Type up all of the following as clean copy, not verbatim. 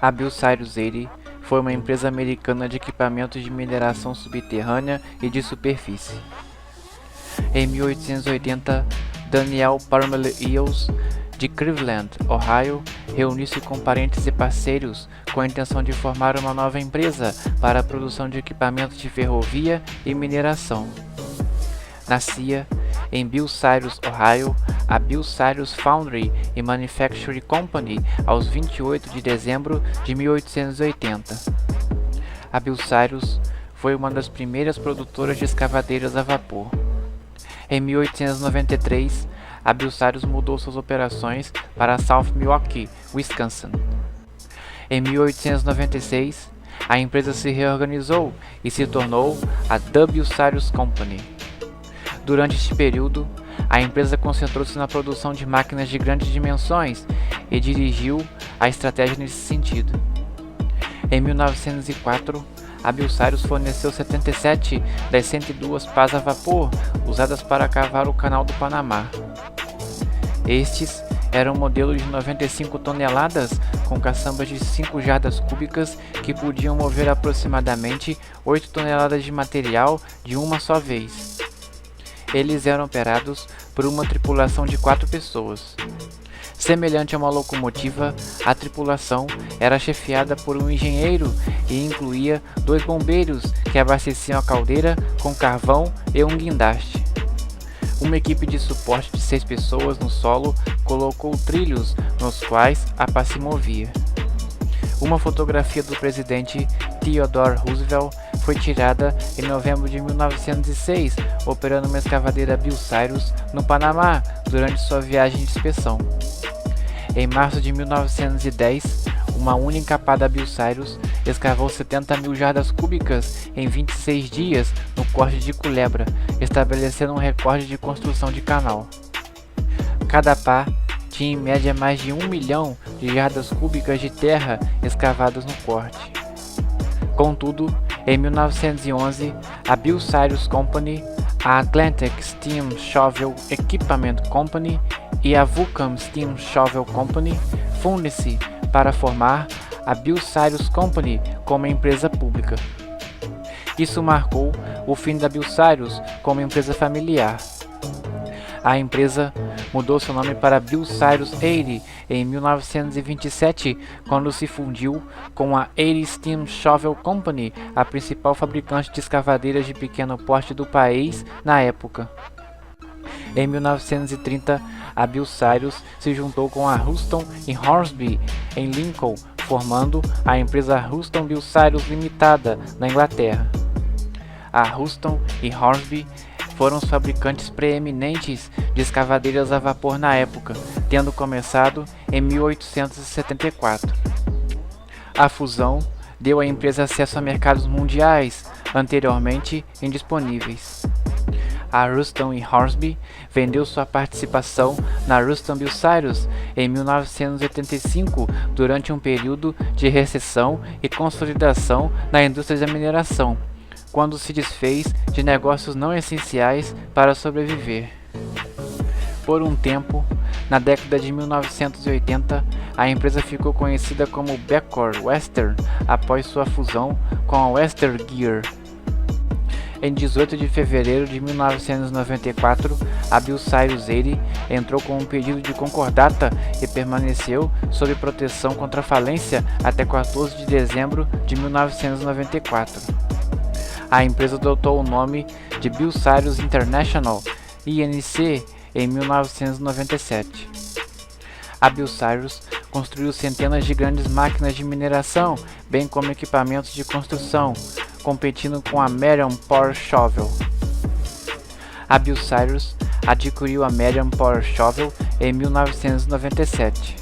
A Bucyrus 80 foi uma empresa americana de equipamentos de mineração subterrânea e de superfície. Em 1880, Daniel Parmalee Eels, de Cleveland, Ohio, reuniu-se com parentes e parceiros com a intenção de formar uma nova empresa para a produção de equipamentos de ferrovia e mineração. Nascia em Bucyrus, Ohio, a Bucyrus Foundry and Manufacturing Company aos 28 de dezembro de 1880. A Bucyrus foi uma das primeiras produtoras de escavadeiras a vapor. Em 1893, a Bucyrus mudou suas operações para South Milwaukee, Wisconsin. Em 1896, a empresa se reorganizou e se tornou a The Bucyrus Company. Durante este período, a empresa concentrou-se na produção de máquinas de grandes dimensões e dirigiu a estratégia nesse sentido. Em 1904, a Bucyrus forneceu 77 das 102 pás a vapor usadas para cavar o Canal do Panamá. Estes eram modelos de 95 toneladas com caçambas de 5 jardas cúbicas que podiam mover aproximadamente 8 toneladas de material de uma só vez. Eles eram operados por uma tripulação de 4 pessoas. Semelhante a uma locomotiva, a tripulação era chefiada por um engenheiro e incluía 2 bombeiros que abasteciam a caldeira com carvão e um guindaste. Uma equipe de suporte de 6 pessoas no solo colocou trilhos nos quais a pá se movia. Uma fotografia do presidente Theodore Roosevelt foi tirada em novembro de 1906, operando uma escavadeira Bucyrus no Panamá durante sua viagem de inspeção. Em março de 1910, uma única pá da Bucyrus escavou 70 mil jardas cúbicas em 26 dias no Corte de Culebra, estabelecendo um recorde de construção de canal. Cada pá tinha em média mais de 1 milhão de jardas cúbicas de terra escavadas no corte. Contudo, em 1911, a Bucyrus Company, a Atlantic Steam Shovel Equipment Company e a Vulcan Steam Shovel Company fundem-se para formar a Bucyrus Company como empresa pública. Isso marcou o fim da Bucyrus como empresa familiar. A empresa mudou seu nome para Bucyrus 80 em 1927, quando se fundiu com a 80 Steam Shovel Company, a principal fabricante de escavadeiras de pequeno porte do país na época. Em 1930, a Bucyrus se juntou com a Houston e Hornsby em Lincoln, formando a empresa Houston Bucyrus Limitada, na Inglaterra. A Houston e Hornsby foram os fabricantes preeminentes de escavadeiras a vapor na época, tendo começado em 1874. A fusão deu à empresa acesso a mercados mundiais, anteriormente indisponíveis. A Houston e Hornsby vendeu sua participação na Houston Bucyrus em 1985 durante um período de recessão e consolidação na indústria da mineração, quando se desfez de negócios não essenciais para sobreviver. Por um tempo, na década de 1980, a empresa ficou conhecida como Bacor Western após sua fusão com a Western Gear. Em 18 de fevereiro de 1994, a Bucyrus 80 entrou com um pedido de concordata e permaneceu sob proteção contra falência até 14 de dezembro de 1994. A empresa adotou o nome de Bucyrus International, INC, em 1997. A Bucyrus construiu centenas de grandes máquinas de mineração, bem como equipamentos de construção, competindo com a Marion Power Shovel. A Bucyrus adquiriu a Marion Power Shovel em 1997.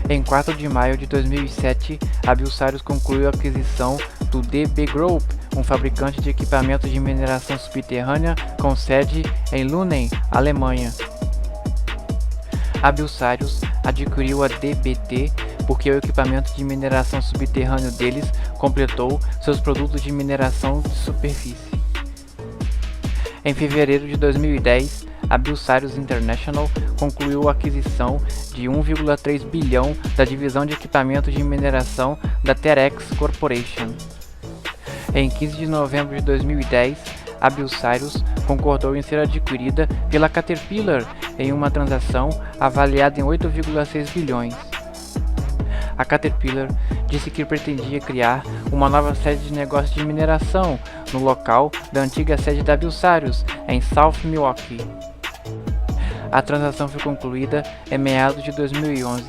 Em 4 de maio de 2007, a Bucyrus concluiu a aquisição do DB Group, um fabricante de equipamentos de mineração subterrânea com sede em Lunen, Alemanha. A Bucyrus adquiriu a DBT porque o equipamento de mineração subterrâneo deles completou seus produtos de mineração de superfície. Em fevereiro de 2010, a Bucyrus International concluiu a aquisição de 1,3 bilhão da divisão de equipamentos de mineração da Terex Corporation. Em 15 de novembro de 2010, a Bucyrus concordou em ser adquirida pela Caterpillar em uma transação avaliada em 8,6 bilhões. A Caterpillar disse que pretendia criar uma nova sede de negócios de mineração no local da antiga sede da Bucyrus, em South Milwaukee. A transação foi concluída em meados de 2011.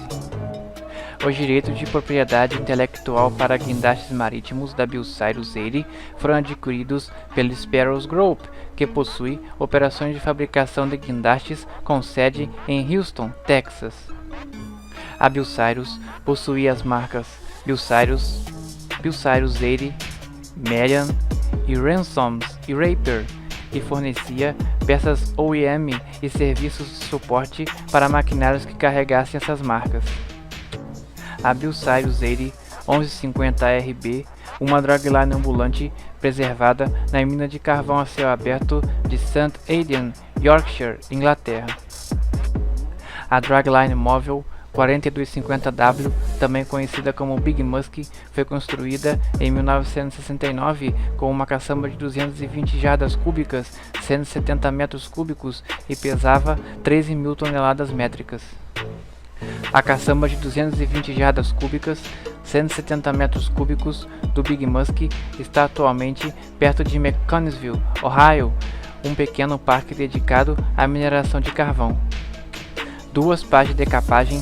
Os direitos de propriedade intelectual para guindastes marítimos da Bucyrus 80 foram adquiridos pela Sparrows Group, que possui operações de fabricação de guindastes com sede em Houston, Texas. A Bucyrus possuía as marcas Bucyrus 80, Marian e Ransoms e Rapier, e fornecia peças OEM e serviços de suporte para maquinários que carregassem essas marcas. A Bucyrus 80 1150 RB, uma dragline ambulante preservada na mina de carvão a céu aberto de St. Aidan, Yorkshire, Inglaterra. A dragline móvel 4250W, também conhecida como Big Musk, foi construída em 1969 com uma caçamba de 220 jardas cúbicas, 170 metros cúbicos e pesava 13.000 toneladas métricas. A caçamba de 220 jardas cúbicas, 170 metros cúbicos do Big Musk está atualmente perto de Mechanicsville, Ohio, um pequeno parque dedicado à mineração de carvão. Duas pás de decapagem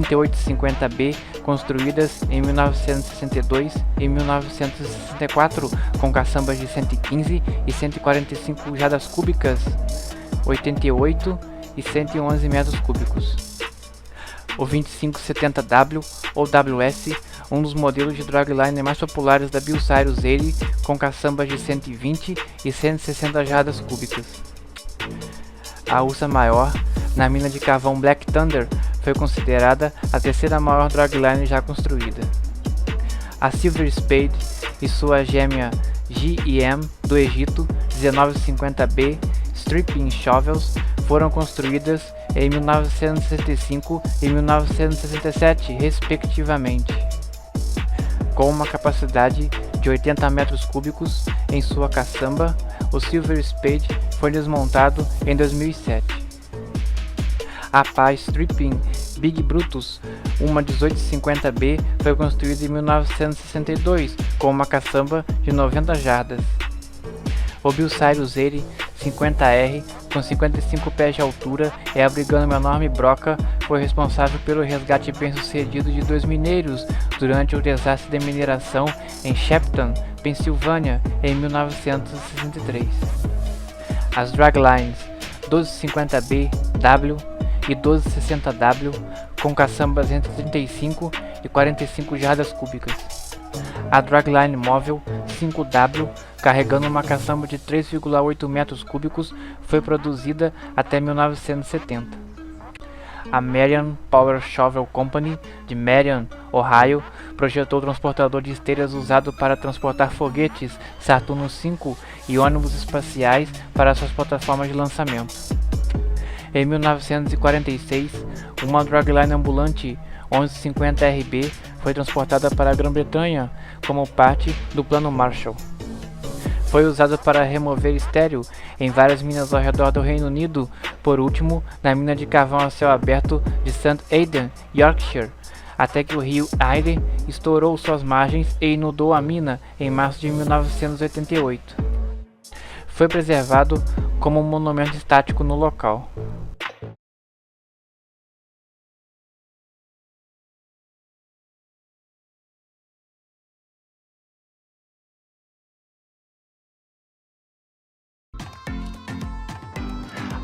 3850B, construídas em 1962 e 1964, com caçambas de 115 e 145 jardas cúbicas, 88 e 111 metros cúbicos. O 2570W ou WS, um dos modelos de dragline mais populares da Bucyrus 80, com caçambas de 120 e 160 jardas cúbicas. A ursa maior, na mina de carvão Black Thunder, foi considerada a terceira maior dragline já construída. A Silver Spade e sua gêmea GEM do Egito 1950B Stripping Shovels foram construídas em 1965 e 1967, respectivamente. Com uma capacidade de 80 metros cúbicos em sua caçamba, o Silver Spade foi desmontado em 2007. A pá Stripping Big Brutus, uma 1850B, foi construída em 1962 com uma caçamba de 90 jardas. O Bucyrus 80 50R, com 55 pés de altura e abrigando uma enorme broca, foi responsável pelo resgate bem-sucedido de 2 mineiros durante o desastre de mineração em Shepton, Pensilvânia, em 1963. As draglines 1250B W e 1260W, com caçambas entre 35 e 45 jardas cúbicas. A dragline móvel 5W, carregando uma caçamba de 3,8 metros cúbicos, foi produzida até 1970. A Marian Power Shovel Company, de Marian, Ohio, projetou o transportador de esteiras usado para transportar foguetes Saturno V e ônibus espaciais para suas plataformas de lançamento. Em 1946, uma dragline ambulante 1150 RB foi transportada para a Grã-Bretanha como parte do Plano Marshall. Foi usada para remover estéreo em várias minas ao redor do Reino Unido, por último na mina de carvão a céu aberto de St. Aidan, Yorkshire, até que o rio Aire estourou suas margens e inundou a mina em março de 1988. Foi preservado como um monumento estático no local.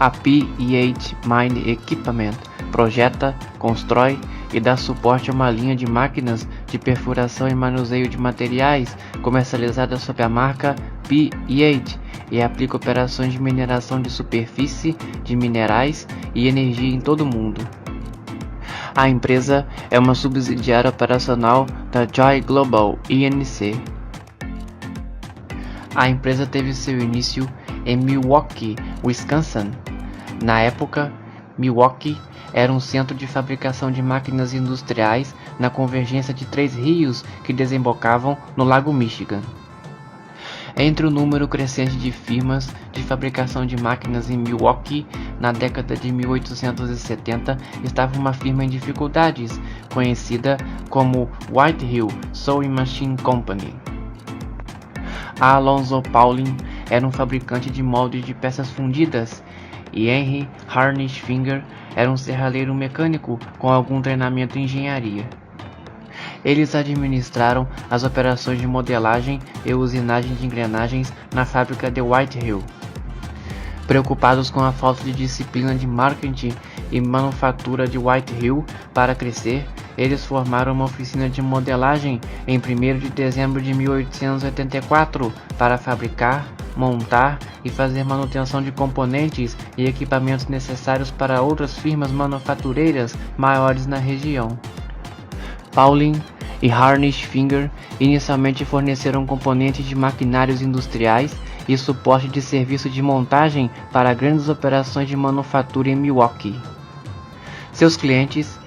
A P&H Mine Equipment projeta, constrói e dá suporte a uma linha de máquinas de perfuração e manuseio de materiais comercializadas sob a marca P&H e aplica operações de mineração de superfície, de minerais e energia em todo o mundo. A empresa é uma subsidiária operacional da Joy Global Inc. A empresa teve seu início em Milwaukee, Wisconsin. Na época, Milwaukee era um centro de fabricação de máquinas industriais na convergência de 3 rios que desembocavam no Lago Michigan. Entre o número crescente de firmas de fabricação de máquinas em Milwaukee, na década de 1870, estava uma firma em dificuldades, conhecida como White Hill Sewing Machine Company. A Alonzo Pauling era um fabricante de moldes de peças fundidas, e Henry Harnish Finger era um serralheiro mecânico com algum treinamento em engenharia. Eles administraram as operações de modelagem e usinagem de engrenagens na fábrica de White Hill. Preocupados com a falta de disciplina de marketing e manufatura de White Hill para crescer, eles formaram uma oficina de modelagem em 1º de dezembro de 1884 para fabricar, montar e fazer manutenção de componentes e equipamentos necessários para outras firmas manufatureiras maiores na região. Pauling e Harnish Finger inicialmente forneceram componentes de maquinários industriais e suporte de serviço de montagem para grandes operações de manufatura em Milwaukee. Seus clientes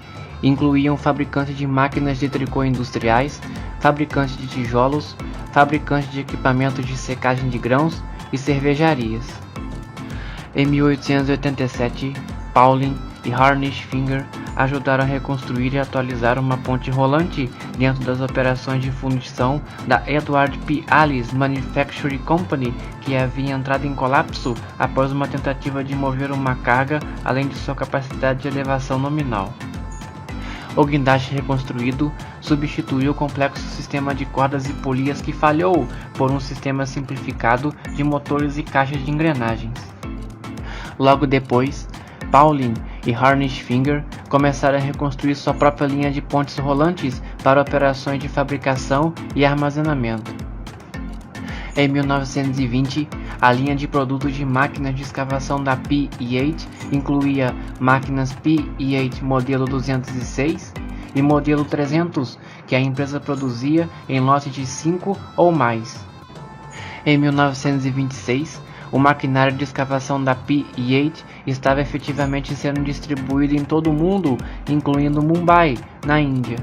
incluíam fabricantes de máquinas de tricô industriais, fabricantes de tijolos, fabricantes de equipamentos de secagem de grãos e cervejarias. Em 1887, Pauling e Harnish Finger ajudaram a reconstruir e atualizar uma ponte rolante dentro das operações de fundição da Edward P. Alice Manufacturing Company, que havia entrado em colapso após uma tentativa de mover uma carga além de sua capacidade de elevação nominal. O guindaste reconstruído substituiu o complexo sistema de cordas e polias que falhou por um sistema simplificado de motores e caixas de engrenagens. Logo depois, Pauling e Harnish Finger começaram a reconstruir sua própria linha de pontes rolantes para operações de fabricação e armazenamento. Em 1920, a linha de produtos de máquinas de escavação da P&H incluía máquinas P&H modelo 206 e modelo 300, que a empresa produzia em lotes de 5 ou mais. Em 1926, o maquinário de escavação da P&H estava efetivamente sendo distribuído em todo o mundo, incluindo Mumbai, na Índia.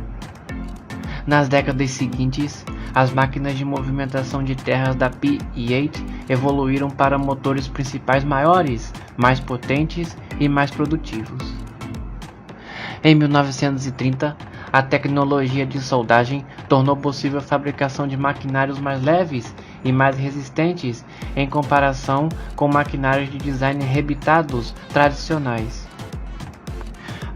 Nas décadas seguintes, as máquinas de movimentação de terras da P&H evoluíram para motores principais maiores, mais potentes e mais produtivos. Em 1930, a tecnologia de soldagem tornou possível a fabricação de maquinários mais leves e mais resistentes em comparação com maquinários de design rebitados tradicionais.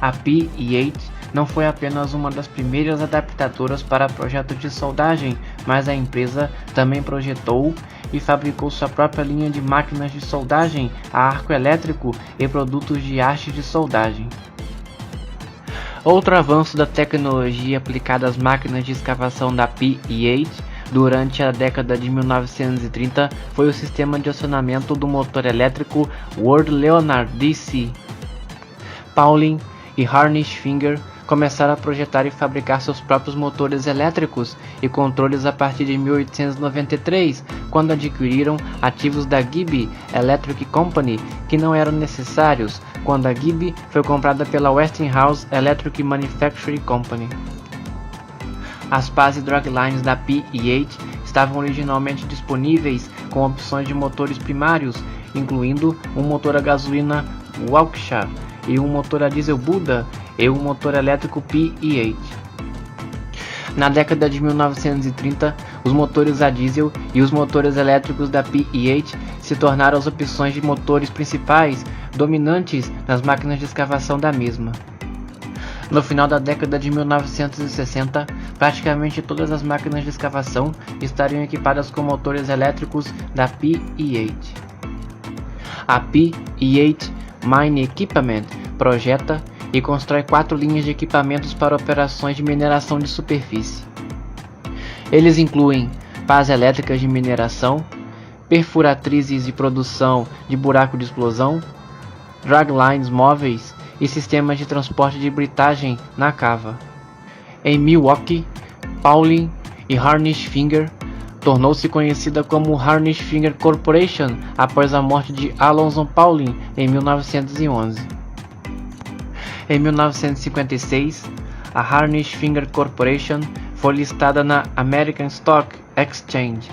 A P&H não foi apenas uma das primeiras adaptadoras para projetos de soldagem, mas a empresa também projetou e fabricou sua própria linha de máquinas de soldagem a arco elétrico e produtos de haste de soldagem. Outro avanço da tecnologia aplicada às máquinas de escavação da P&H durante a década de 1930 foi o sistema de acionamento do motor elétrico Ward Leonard DC. Pauling e Harnish Finger começaram a projetar e fabricar seus próprios motores elétricos e controles a partir de 1893, quando adquiriram ativos da Gibby Electric Company que não eram necessários quando a Gibby foi comprada pela Westinghouse Electric Manufacturing Company. As pás e draglines da P&H estavam originalmente disponíveis com opções de motores primários, incluindo um motor a gasolina Waukesha e um motor a diesel Buda e um motor elétrico P&H. Na década de 1930, os motores a diesel e os motores elétricos da P&H se tornaram as opções de motores principais dominantes nas máquinas de escavação da mesma. No final da década de 1960, praticamente todas as máquinas de escavação estariam equipadas com motores elétricos da P&H. A P&H Mine Equipment projeta e constrói 4 linhas de equipamentos para operações de mineração de superfície. Eles incluem pás elétricas de mineração, perfuratrizes de produção de buraco de explosão, draglines móveis e sistemas de transporte de britagem na cava. Em Milwaukee, Pauling e Harnish Finger tornou-se conhecida como Harnish Finger Corporation após a morte de Alonzo Pauling em 1911. Em 1956, a Harnish Finger Corporation foi listada na American Stock Exchange.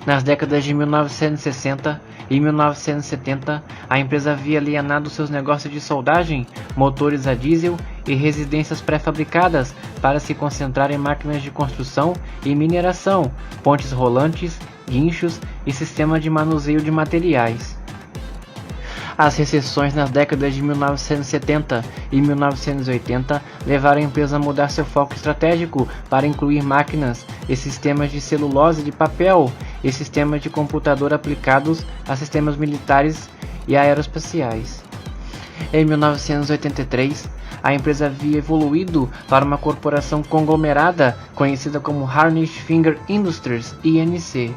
Nas décadas de 1960 e 1970, a empresa havia alienado seus negócios de soldagem, motores a diesel e residências pré-fabricadas para se concentrar em máquinas de construção e mineração, pontes rolantes, guinchos e sistema de manuseio de materiais. As recessões nas décadas de 1970 e 1980 levaram a empresa a mudar seu foco estratégico para incluir máquinas e sistemas de celulose de papel e sistemas de computador aplicados a sistemas militares e aeroespaciais. Em 1983, a empresa havia evoluído para uma corporação conglomerada conhecida como Harnish Finger Industries (INC).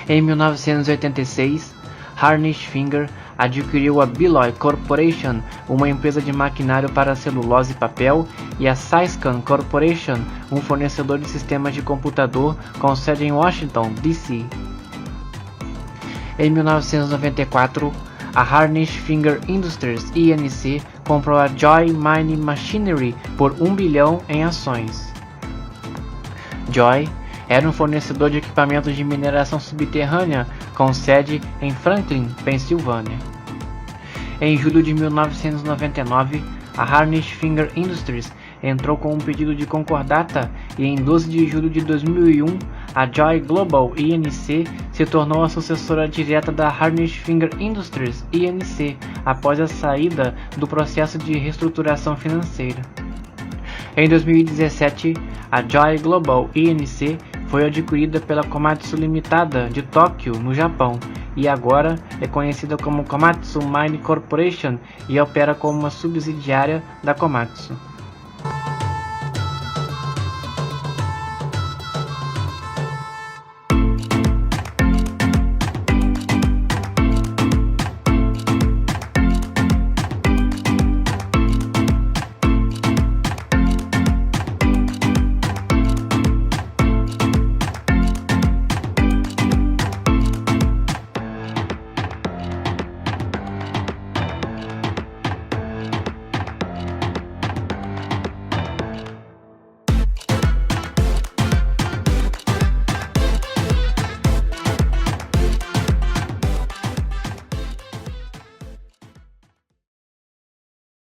Em 1986, Harnish Finger adquiriu a Beloy Corporation, uma empresa de maquinário para celulose e papel, e a Syscan Corporation, um fornecedor de sistemas de computador com sede em Washington, D.C. Em 1994, a Harnish Finger Industries (INC) comprou a Joy Mining Machinery por $1 bilhão em ações. Joy era um fornecedor de equipamentos de mineração subterrânea com sede em Franklin, Pensilvânia. Em julho de 1999, a Harnish Finger Industries entrou com um pedido de concordata e em 12 de julho de 2001, a Joy Global (INC) se tornou a sucessora direta da Harnish Finger Industries (INC) após a saída do processo de reestruturação financeira. Em 2017, a Joy Global (INC) foi adquirida pela Komatsu Limitada de Tóquio, no Japão, e agora é conhecida como Komatsu Mine Corporation e opera como uma subsidiária da Komatsu.